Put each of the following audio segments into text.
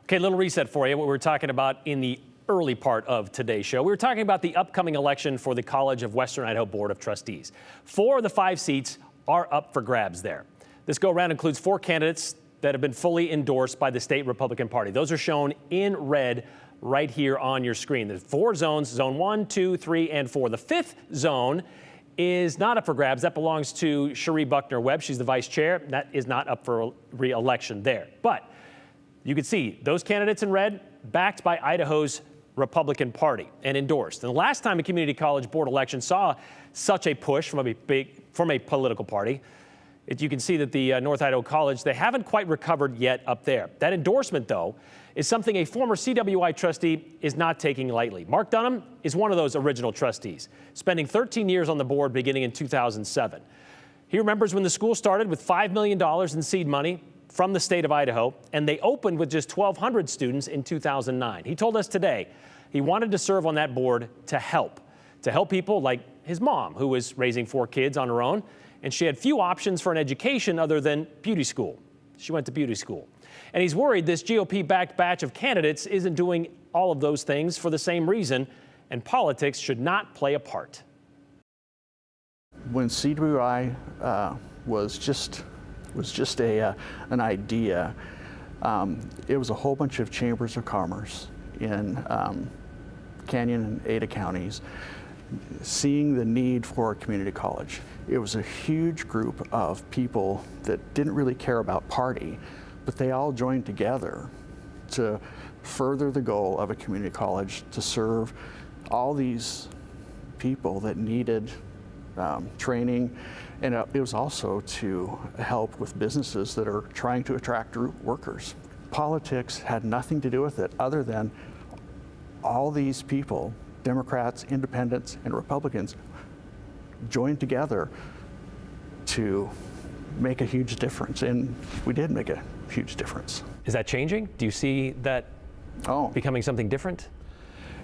Okay, little reset for you. What we were talking about in the early part of today's show. We were talking about the upcoming election for the College of Western Idaho Board of Trustees. 4 of the 5 seats are up for grabs there. This go-around includes 4 candidates that have been fully endorsed by the state Republican Party. Those are shown in red right here on your screen. There's 4 zones, zone 1, 2, 3, and 4. The 5th zone is not up for grabs. That belongs to Cherie Buckner-Webb. She's the vice chair. That is not up for re-election there. But you can see those candidates in red backed by Idaho's Republican Party and endorsed. And the last time a community college board election saw such a push from a political party, you can see that the North Idaho College, they haven't quite recovered yet up there. That endorsement, though, is something a former CWI trustee is not taking lightly. Mark Dunham is one of those original trustees, spending 13 years on the board beginning in 2007. He remembers when the school started with $5 million in seed money from the state of Idaho, and they opened with just 1,200 students in 2009. He told us today he wanted to serve on that board to help people like his mom, who was raising 4 kids on her own, and she had few options for an education other than beauty school. She went to beauty school. And he's worried this GOP-backed batch of candidates isn't doing all of those things for the same reason, and politics should not play a part. When CWI was just an idea, it was a whole bunch of chambers of commerce in Canyon and Ada counties seeing the need for a community college. It was a huge group of people that didn't really care about party, but they all joined together to further the goal of a community college to serve all these people that needed training, and it was also to help with businesses that are trying to attract workers. Politics had nothing to do with it other than all these people, Democrats, Independents, and Republicans, joined together to make a huge difference, and we did make a huge difference. Is that changing? Do you see that becoming something different?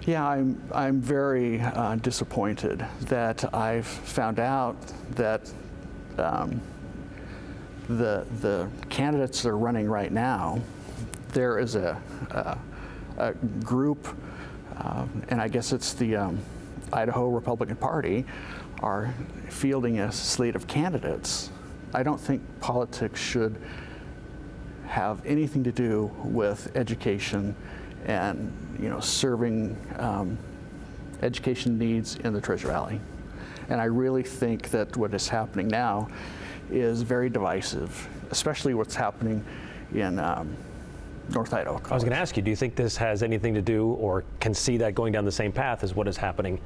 Yeah, I'm very disappointed that I've found out that the candidates that are running right now, there is a group, and I guess it's the Idaho Republican Party, are fielding a slate of candidates. I don't think politics should have anything to do with education and serving education needs in the Treasure Valley. And I really think that what is happening now is very divisive, especially what's happening in North Idaho College. I was going to ask you, do you think this has anything to do or can see that going down the same path as what is happening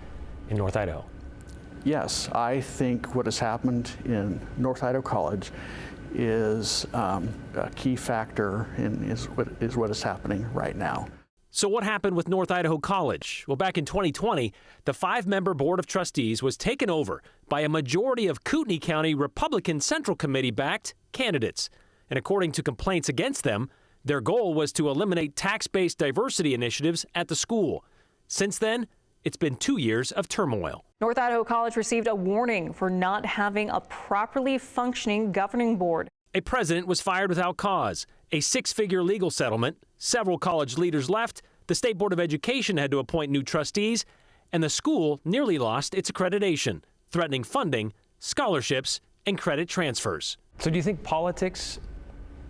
in North Idaho? Yes, I think what has happened in North Idaho College is a key factor in what is happening right now. So what happened with North Idaho College? Well, back in 2020, the 5-member Board of Trustees was taken over by a majority of Kootenai County Republican Central Committee-backed candidates. And according to complaints against them, their goal was to eliminate tax-based diversity initiatives at the school. Since then, it's been 2 years of turmoil. North Idaho College received a warning for not having a properly functioning governing board. A president was fired without cause, a 6-figure legal settlement, several college leaders left, the State Board of Education had to appoint new trustees, and the school nearly lost its accreditation, threatening funding, scholarships, and credit transfers. So do you think politics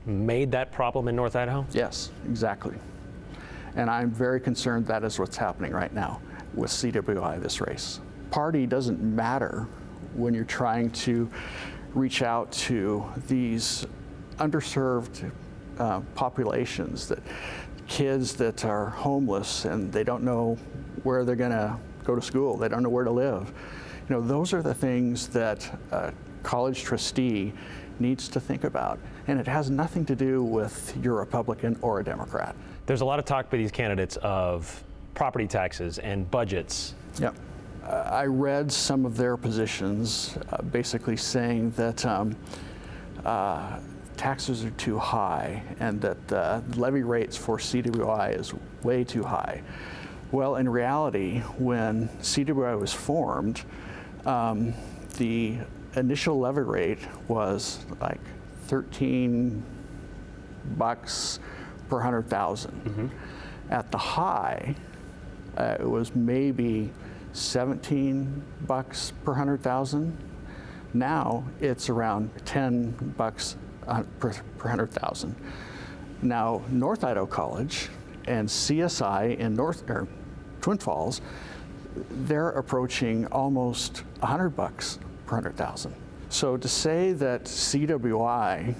made that problem in North Idaho? Yes, exactly. And I'm very concerned that is what's happening right now with CWI, this race. Party doesn't matter when you're trying to reach out to these underserved populations, that kids that are homeless and they don't know where they're going to go to school, they don't know where to live. Those are the things that a college trustee needs to think about, and it has nothing to do with you're a Republican or a Democrat. There's a lot of talk by these candidates of property taxes and budgets. Yep. I read some of their positions basically saying that taxes are too high and that levy rates for CWI is way too high. Well, in reality, when CWI was formed, the initial levy rate was like $13 per 100,000. At the high, it was maybe 17 bucks per 100,000. Now it's around 10 bucks per 100,000. Now North Idaho College and CSI in Twin Falls, they're approaching almost 100 bucks per 100,000. So to say that CWI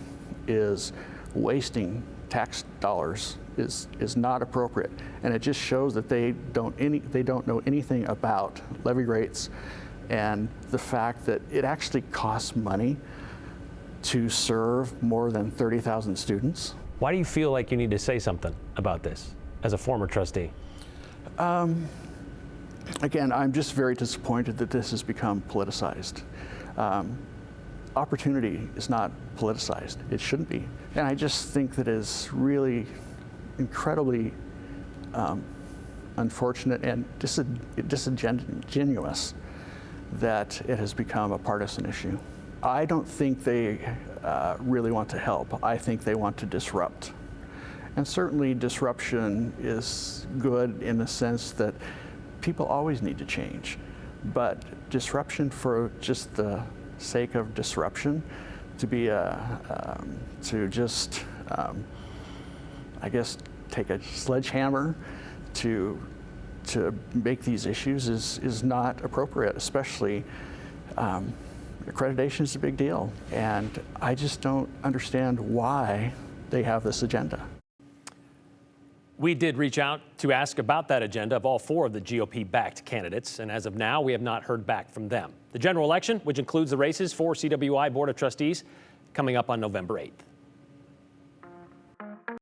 is wasting tax dollars is not appropriate, and it just shows that they don't know anything about levy rates and the fact that it actually costs money to serve more than 30,000 students. Why do you feel like you need to say something about this as a former trustee? Again, I'm just very disappointed that this has become politicized. Opportunity is not politicized. It shouldn't be. And I just think that is really incredibly unfortunate and disingenuous that it has become a partisan issue. I don't think they really want to help. I think they want to disrupt. And certainly disruption is good in the sense that people always need to change. But disruption for just the sake of disruption, to be to just, I guess, take a sledgehammer to make these issues is not appropriate, especially accreditation is a big deal. And I just don't understand why they have this agenda. We did reach out to ask about that agenda of all 4 of the GOP-backed candidates, and as of now, we have not heard back from them. The general election, which includes the races for CWI Board of Trustees, coming up on November 8th.